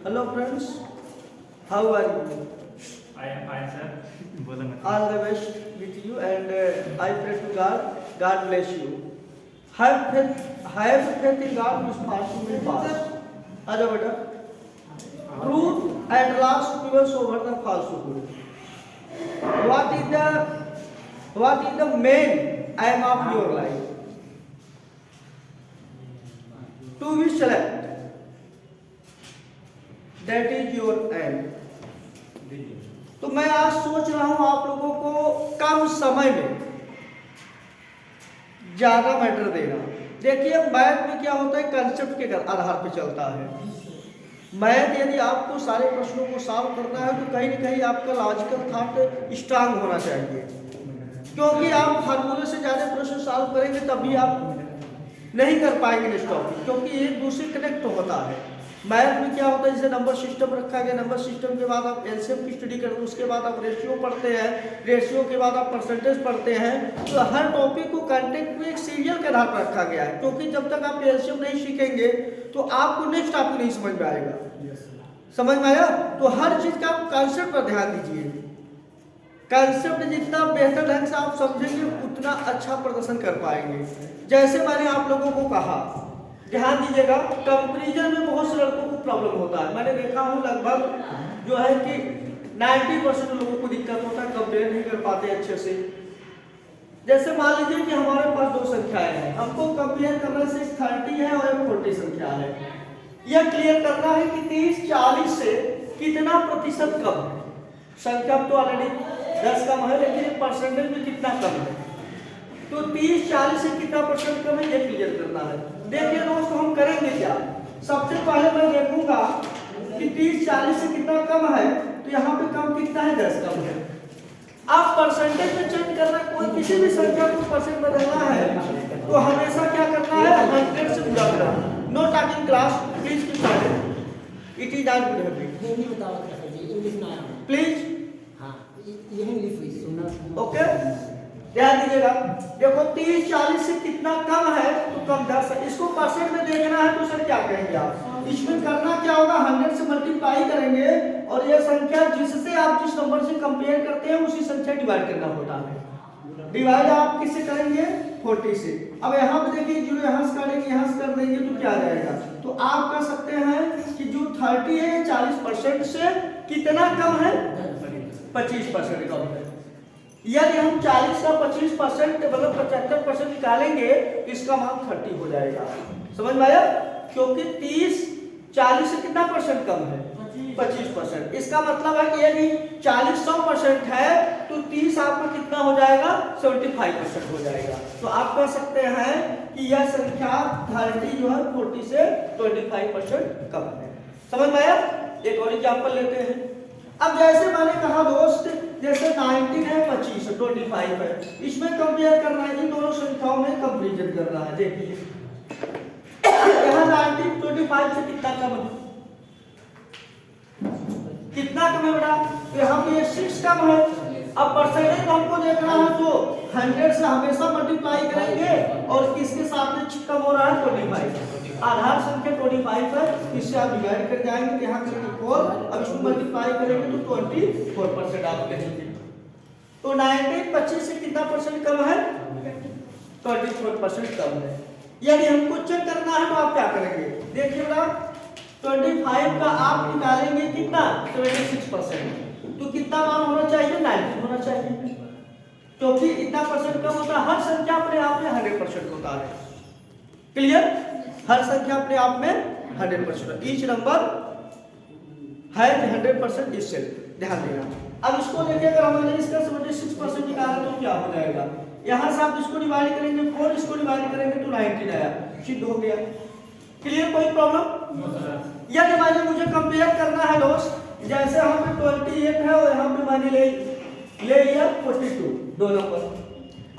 Hello friends, how are you? I am fine, sir. बोलो मत। All the best with you and I pray to God, God bless you. Have faith in God who is fast to be fast. आजा बेटा. Truth at last prevails over the falsehood. What is the main aim of your life? To be select. That is your aim. तो मैं आज सोच रहा हूं आप लोगों को कम समय में ज्यादा मैटर देना। देखिए मैथ में क्या होता है, कंसेप्ट के आधार पर चलता है। मैथ यदि आपको सारे प्रश्नों को सॉल्व करना है तो कहीं न कहीं आपका लॉजिकल थॉट स्ट्रांग होना चाहिए, क्योंकि आप फार्मूले से ज्यादा प्रश्न सॉल्व करेंगे तभी आप नहीं कर पाएंगे नेक्स्ट टॉपिक, क्योंकि एक दूसरे कनेक्ट होता है। मैथ में क्या होता है, जैसे नंबर सिस्टम रखा गया, नंबर सिस्टम के बाद आप एलसीएम की स्टडी करते हैं, उसके बाद आप रेशियो पढ़ते हैं, रेशियो के बाद आप परसेंटेज पढ़ते हैं। तो हर टॉपिक को कंटेंट में एक सीरियल के आधार पर रखा गया है, क्योंकि जब तक आप एलसीएम नहीं सीखेंगे तो आपको नेक्स्ट टॉपिक नहीं समझ में आएगा। समझ में आया? तो हर चीज का आप कॉन्सेप्ट पर ध्यान दीजिए। कॉन्सेप्ट जितना बेहतर ढंग से आप समझेंगे उतना अच्छा प्रदर्शन कर पाएंगे। जैसे मैंने आप लोगों को कहा, ध्यान दीजिएगा, कंपैरिजन में बहुत से लड़कों को प्रॉब्लम होता है। मैंने देखा हूं लगभग जो है कि 90% लोगों को दिक्कत होता है, कंपेयर नहीं कर पाते अच्छे से। जैसे मान लीजिए कि हमारे पास दो संख्याएं हैं, हमको कंपेयर करने से 30 है और 40 संख्या है। यह क्लियर करना है कि 30-40 से कितना प्रतिशत कम है। संख्या तो ऑलरेडी 10 कम है, लेकिन परसेंटेज में कितना कम है, तो 30-40 से कितना परसेंट कम है, ये क्लियर करना है। देखिए दोस्तों, हम करेंगे क्या? सबसे पहले मैं देखूंगा कि 30-40 से कितना कम है, तो यहाँ पे कम कितना है, 10 कम है। आप परसेंटेज में चेंज करना, कोई किसी भी संख्या को परसेंट बदलना है तो हमेशा क्या करना है, 100 से गुणा करना। Know talking class, please be silent, it is not good habit. Hindi बताओ इंग्लिश ना प्लीज। हाँ, ये इंग्लिश सुनना। ओके, ध्यान दीजिएगा। देखो 30-40 से कितना कम है तो कम 10 है। इसको परसेंट में देखना है तो सर क्या करेंगे आप? इसमें करना क्या होगा, 100 से मल्टीप्लाई करेंगे और ये संख्या जिससे आप जिस नंबर से कंपेयर करते हैं उसी संख्या डिवाइड करना होता है। डिवाइड आप किससे करेंगे, 40 से। अब यहाँ पे देखिए, जो यहाँ से काटेंगे यहाँ से कर देंगे तो क्या आ जाएगा, तो आप कह सकते हैं कि जो 30 है 40% से कितना कम है, 25% कम है। यदि हम 40 का 25% मतलब 75% निकालेंगे तो इसका मान 30 हो जाएगा। समझ में आया? क्योंकि 30-40 से कितना परसेंट कम है, 25%। इसका मतलब है कि यदि 40-100% है तो 30 आपका कितना हो जाएगा, 75% हो जाएगा। तो आप कह सकते हैं कि यह संख्या 30 जो है 40 से 25% कम है। समझ में आया? एक और एग्जाम्पल लेते हैं। अब जैसे मैंने कहा दोस्त, जैसे 19 है 25 है 25 है, इसमें कंपेयर करना है, इन दोनों संख्याओं में कंपैरिजन करना है। देखिए यहाँ 19 25 से कितना कम है, कितना कम है बेटा, तो यहाँ पे 6 कम है। अब परसेंटेज हमको देखना है तो 100 से हमेशा मल्टीप्लाई करेंगे और किसके साथ में कम हो रहा है, 25। आधार संख्या 25 है, इससे आप डिवाइड कर जाएंगे, यहाँ करेंगे 4, अब इसको मल्टीप्लाई करेंगे तो 24% आप कहेंगे। तो 19 25 से कितना परसेंट कम है, 24% कम है। यदि हमको चेक करना है तो आप क्या करेंगे, देखिए बेटा 25 का आप निकालेंगे कितना, 76%। तो कितना मान होना चाहिए, 90 होना चाहिए, क्योंकि इतना परसेंट कम होता है। हर संख्या अपने आप में 100% होता है। क्लियर? हर संख्या अपने आप में 100%। ईच नंबर है 100% इससे ध्यान देना। अब इसको देखिए, अगर हमने इसका 76% निकाला तो क्या हो जाएगा, यहाँ से आप इसको डिवाइड करेंगे 4, इसको डिवाइड करेंगे तो 19 आया, सिद्ध हो गया। क्लियर? कोई प्रॉब्लम? यदि मानिए मुझे कंपेयर करना है दोस्त, जैसे यहाँ पे 28 है और यहाँ पे मैंने ले लिया 42, दो नंबर।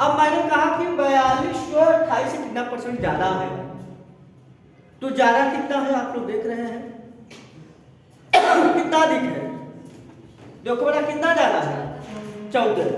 अब मैंने कहा कि 42 को 28 से कितना परसेंट ज्यादा है, तो ज्यादा कितना है आप लोग देख रहे हैं, कितना अधिक है, देखो बेटा कितना ज्यादा है, 14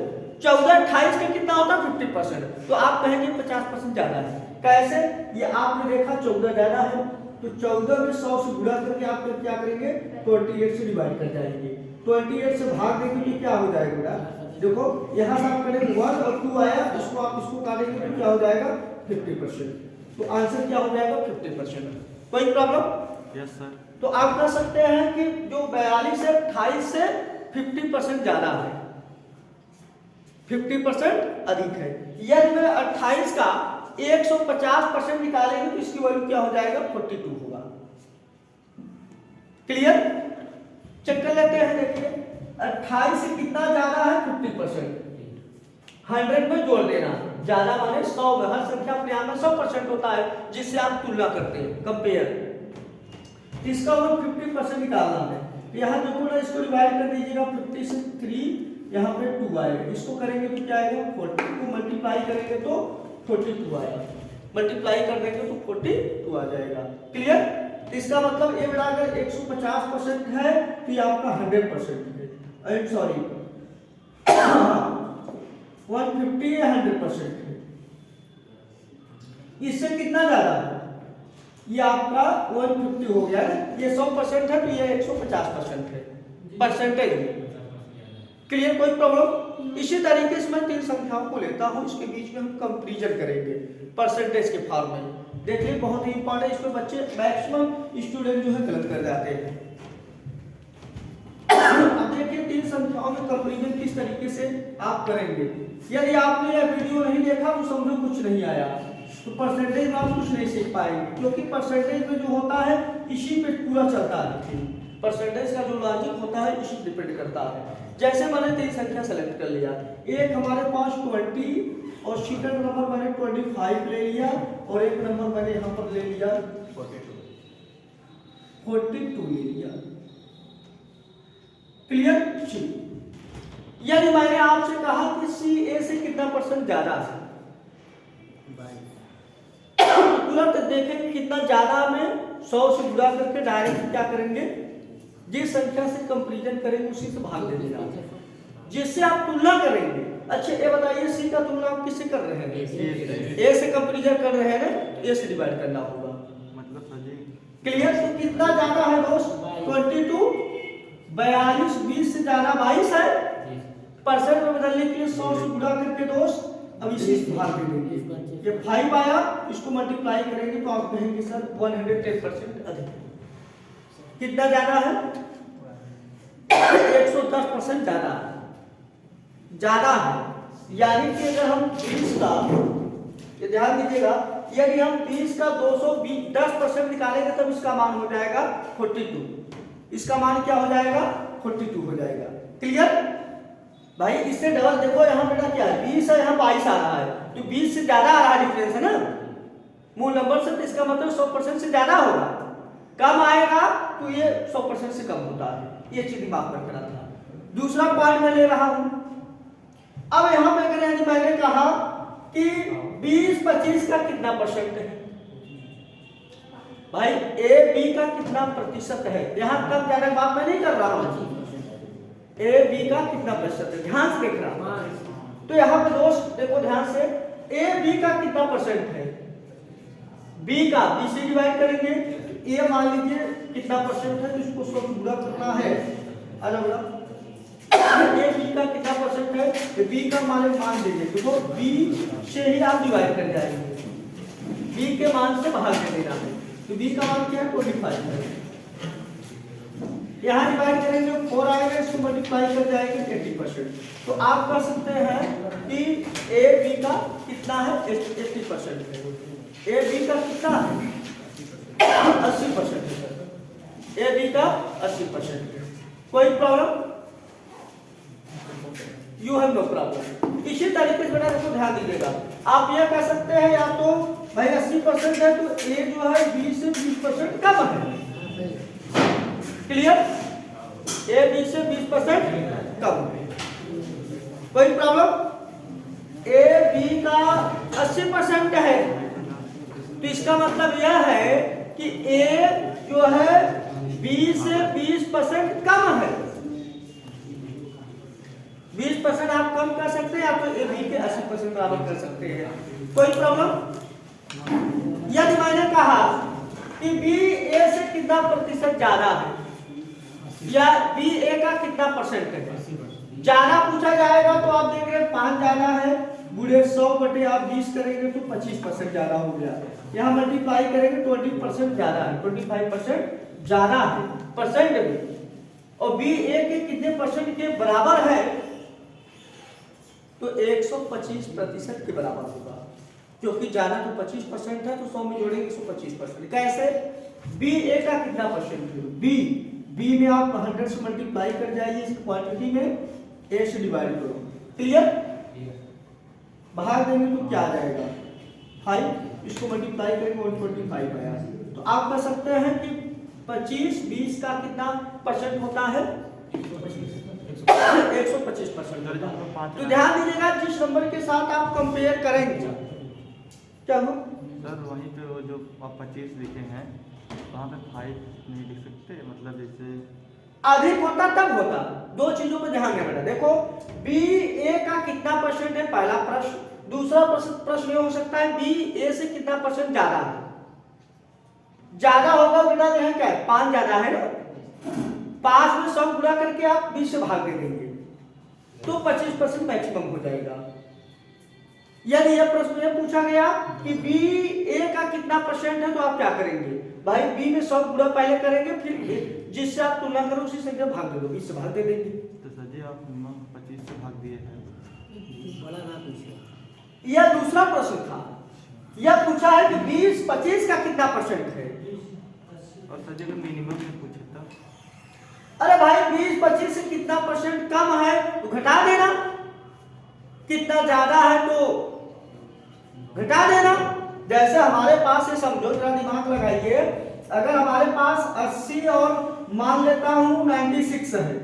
28 का कितना होता है, 50%। तो आप कहेंगे 50% ज्यादा है। कैसे? ये आपने देखा 14 ज्यादा है, तो 14 में 100 से गुणा करके आप फिर क्या करेंगे 28 से डिवाइड कर जाएंगे। 28 से भाग देंगे तो क्या हो जाएगा बेटा, देखो यहाँ से आप करेंगे 1 और 2 आया, इसको आप इसको काटेंगे तो क्या हो जाएगा 50%। तो आंसर क्या हो जाएगा 50%। कोई प्रॉब्लम? Yes sir. तो आप कह सकते हैं कि जो 42 है 28 से 50% ज्यादा है, 50% अधिक है। यदि मैं 28 का 150% निकालेंगे तो इसकी वैल्यू क्या हो जाएगा 42 होगा। क्लियर? चेक कर लेते हैं। देखिए 28 से कितना ज्यादा है 50%, 100 में जोड़ देना, ज्यादा माने 100 में, हर संख्या अपने आप में 100% होता है जिससे आप तुलना करते हैं, कंपेयर। इसका मतलब 50% निकालना है। यहाँ देखो ना, इसको डिवाइड कर दीजिएगा 50 से 3, यहाँ पे 2 आएगा, इसको करेंगे तो क्या आएगा 40 को मल्टीप्लाई करेंगे तो 42 आएगा, मल्टीप्लाई कर देंगे तो 42 आ जाएगा। क्लियर? इसका मतलब ये बेटा अगर 150% है तो ये आपका 100% है, सॉरी 150 या 100% है। इससे कितना ज्यादा है, ये आपका 150 हो गया, ये 100% है तो ये 150% है परसेंटेज में। क्लियर? कोई प्रॉब्लम? इसी तरीके से मैं 3 संख्याओं को लेता हूं, इसके बीच में हम कंपैरिजन करेंगे परसेंटेज के फॉर्म में। देखिए बहुत ही इंपॉर्टेंट, इसमें बच्चे मैक्सिमम स्टूडेंट जो है गलत कर जाते हैं। अब देखिए 3 संख्याओं में कंपैरिजन किस तरीके से आप करेंगे। यदि आपने यह वीडियो नहीं देखा तो समझो कुछ नहीं आया, तो परसेंटेज में आप कुछ नहीं सीख पाएंगे, क्योंकि परसेंटेज में जो होता है इसी पे पूरा चलता है। परसेंटेज का जो लॉजिक होता है इसी पे डिपेंड करता है। जैसे मैंने 3 संख्या सेलेक्ट कर लिया, एक हमारे पास 20 और सेकंड नंबर मैंने 25 ले लिया और एक नंबर मैंने यहाँ पर ले लिया 42 ले लिया। क्लियर? यदि मैंने आपसे कहा कि CA से कितना परसेंट ज्यादा है, तुरंत देखेंगे कितना ज्यादा में 100 से गुणा करके डायरेक्ट क्या करेंगे, जिस संख्या से कंपैरिजन करेंगे उसी से भाग दे देना, जिससे आप तुलना करेंगे। अच्छा ये बताइए C का तुलना आप किससे कर रहे हैं, A से कंपैरिजन कर रहे हैं ना, A से डिवाइड करना होगा। मतलब सर क्लियर? तो कितना ज्यादा है दोस्त 22, 42 20 से ज्यादा 22 है, परसेंट में बदलने के लिए 100 से गुणा करके दोस्त अब इसी से भाग दे देंगे। ये 5 आया, इसको मल्टीप्लाई करेंगे तो आप कहेंगे सर 110% अधिक। कितना ज्यादा है 110% ज्यादा है। यानी कि अगर हम 20 का, ये ध्यान दीजिएगा, यदि हम 20 का 210% निकालेंगे तब इसका मान हो जाएगा 42, इसका मान क्या हो जाएगा 42 हो जाएगा। क्लियर भाई? इससे डबल देखो, यहाँ बेटा क्या है 20 है, यहाँ 22 आ रहा है, तो 20 से ज्यादा आ रहा है, डिफरेंस है ना मूल नंबर से, तो इसका मतलब 100% से ज्यादा होगा। कम आएगा तो ये 100% से कम होता है, ये चीज दिमाग में रखना था। दूसरा पॉइंट मैं ले रहा हूं, अब यहाँ पे अगर यदि मैंने कहा कि 20-25 का कितना परसेंट है, भाई A B का कितना प्रतिशत है, यहाँ कम ज्यादा बात मैं नहीं कर रहा हूँ, A B का कितना प्रतिशत है, ध्यान से देख रहा हूँ। तो यहाँ पे दोस्त देखो ध्यान से, A B का कितना परसेंट है, B का B से डिवाइड करेंगे, A मान लीजिए कितना परसेंट है, तो इसको सब पूरा करना है। अलग अलग A B का कितना परसेंट है, तो B का मान दीजिए, देखो B से ही आप डिवाइड कर जाएंगे, B के मान से भाग दे देना है, तो B का मान क्या है 25 है। यहाँ डिवाइड करेंगे 4 आएगा, इसको मल्टीप्लाई कर जाएंगे 80%। तो आप कह सकते हैं कि A B का कितना है 80% है, A B का कितना है 80% है, A B का 80% है। कोई problem? You have no problem. इसी तरीके से बेटा इसको ध्यान दीजिएगा, आप ये कह सकते हैं या तो भाई 80% है तो A जो है 20 से 20% कम है। क्लियर? A 20 से 20% कम है। कोई प्रॉब्लम? A B का 80% है तो इसका मतलब यह है कि A जो है 20 से 20% कम है। 20% आप कम कर सकते हैं, आप तो A B के 80% बराबर कर सकते हैं। कोई प्रॉब्लम? यदि मैंने कहा कि बी ए से कितना प्रतिशत ज्यादा है या बी ए का कितना परसेंट है। ज्यादा पूछा जाएगा तो आप देख रहे हैं 5 ज्यादा है, बूढ़े 100 बटे आप 20 करेंगे तो 25% ज्यादा हो गया। यहाँ मल्टीप्लाई करेंगे 20% ज्यादा है, 25% ज्यादा है परसेंट में। और बी ए के कितने परसेंट के बराबर है तो 125% के बराबर होगा, क्योंकि ज्यादा तो 25% है तो 100 में जोड़ेंगे 125%। कैसे? बी ए का कितना परसेंट है, बी में आप 100 से मल्टीप्लाई कर जाइए इस क्वांटिटी में, ए से डिवाइड करो। क्लियर? बाहर देंगे तो क्या आ जाएगा 5, इसको मल्टीप्लाई करेंगे 125 आया। तो आप कह सकते हैं कि 25-20 का कितना परसेंट होता है 125%। तो ध्यान दीजिएगा जिस नंबर के साथ आप कंपेयर करेंगे क्या हो सर, वहीं पे वो जो आप 25 लिखे हैं वहाँ पे 5 नहीं लिख सकते, मतलब जैसे अधिक होता तब होता। दो चीजों पर ध्यान देना बेटा। देखो बी ए का कितना परसेंट है पहला प्रश्न। दूसरा प्रश्न ये हो सकता है बी ए से कितना परसेंट ज्यादा है। ज्यादा होगा बिना यहाँ क्या है 5 ज्यादा है ना, 5 में 100 गुणा करके आप 20 से भाग दे देंगे तो 25% मैक्सिमम हो जाएगा। यदि यह प्रश्न ये पूछा गया कि बी ए का कितना परसेंट है तो आप क्या करेंगे भाई, बी में 100 गुणा पहले करेंगे, फिर जिससे आप तुलना करो उसी संख्या भाग दे दो, 20 से भाग दे देंगे। तो सर जी आप 25 से भाग दिए हैं। बड़ा ना पूछिए। यह दूसरा प्रश्न था। यह पूछा है कि 20-25 का कितना परसेंट है। और सर जी अगर मिनिमम में पूछे तो अरे भाई 20-25 से कितना परसेंट कम है तो घटा देना, कितना ज्यादा है तो घटा देना। जैसे हमारे पास ये समझो, जरा दिमाग लगाइए, अगर हमारे पास 80 और मान लेता हूं 96 है,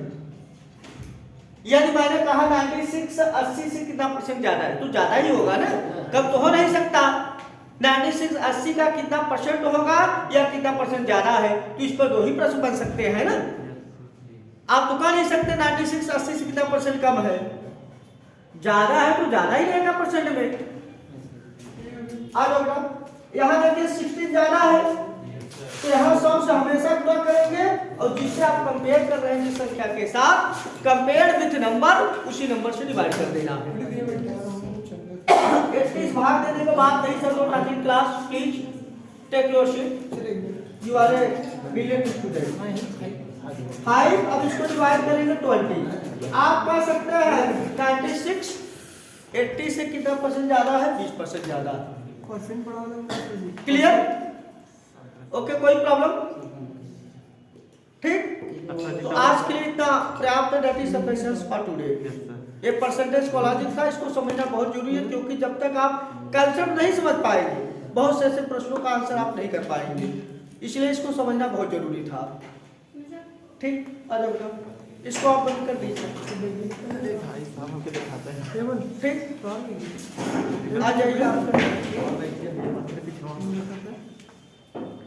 यदि मैंने कहा 96 80 से कितना परसेंट ज्यादा है तो ज्यादा ही होगा ना, कम तो हो नहीं सकता। 96 80 का कितना परसेंट होगा या कितना परसेंट ज्यादा है, तो इस पर दो ही प्रश्न बन सकते हैं ना। आप तो कह नहीं सकते 96 80 से कितना परसेंट कम है, ज्यादा है तो ज्यादा ही रहेगा परसेंट में। आ जाओ बेटा, यहाँ देखिए 16 ज्यादा है तो यहाँ 100 से हमेशा गुणा करेंगे और जिससे आप कंपेयर कर रहे हैं जिस संख्या के साथ, कंपेयर विथ नंबर, उसी नंबर से डिवाइड कर देना है। 31 भाग देने के बाद नहीं sir note in class, please take your seat, you are a brilliant student. 5 अब इसको डिवाइड करेंगे 20। आप कह सकते हैं 96 80 से कितना परसेंट ज्यादा है, 20% ज्यादा है। क्लियर? ओके, कोई प्रॉब्लम? ठीक, तो आज के लिए इतना पर्याप्त है। That is sufficient for today. ये परसेंटेज को लॉजिक था, इसको समझना बहुत जरूरी है, क्योंकि जब तक आप कंसेप्ट नहीं समझ पाएंगे बहुत से ऐसे प्रश्नों का आंसर आप नहीं कर पाएंगे, इसलिए इसको समझना बहुत जरूरी था। ठीक, आ जाओ बेटा, इसको आप बंद कर दीजिए। ठीक, आ जाइए।